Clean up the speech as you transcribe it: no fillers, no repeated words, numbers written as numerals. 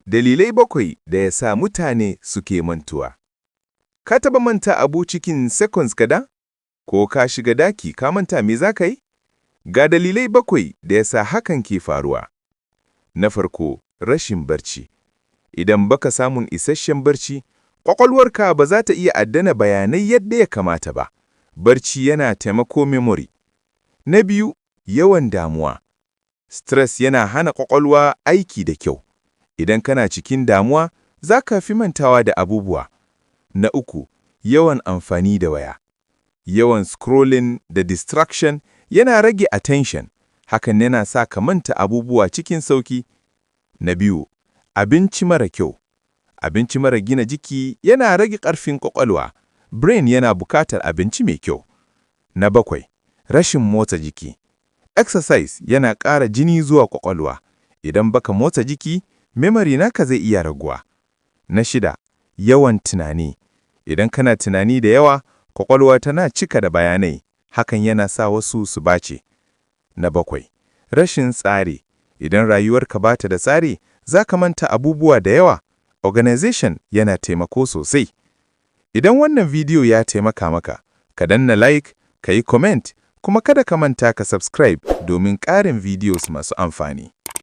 Dalilai 7 da ya sa mutane suke mantuwa. Ka taɓa manta abu cikin seconds kaɗan? Ko ka shiga daki ka manta me za ka yi? Ga dalilai 7 da ya sa hakan ke faruwa. Na farko, rashin barci. Idan baka samun isasshen barci, ƙwaƙwalwarka ba za ta iya adana bayanai yadda ya kamata ba. Barci yana taimako memory. Na biyu, yawan damuwa. Stress yana hana ƙwaƙwalwa aiki da kyau. Idan kana cikin damuwa, za ka fi mantawa da abubuwa. Na uku, yawan amfani da waya. Yawan scrolling da distraction yana rage attention. Hakan yana sa ka manta abubuwa cikin sauki. Na biyu, abinci mara kyau. Abinci mara gina jiki yana rage ƙarfin ƙwaƙwalwa. Brain yana buƙatar abinci mai kyau. Na 7, rashin motsa jiki. Exercise yana ƙara jini zuwa ƙwaƙwalwa. Idan baka motsa jiki, memory naka zai iya raguwa. Na 6, yawan tunani. Idan kana tunani da yawa, ƙwaƙwalwa tana cika da bayanai. Hakan yana sa wasu su bace. Na 7, rashin tsari. Idan rayuwarka ba ta da tsari, za ka manta abubuwa da yawa. Organization yana taimako sosai. Idan wannan bidiyo ya taimaka maka, ka danna like, ka yi comment, kuma kada ka manta ka subscribe domin ƙarin videos masu amfani.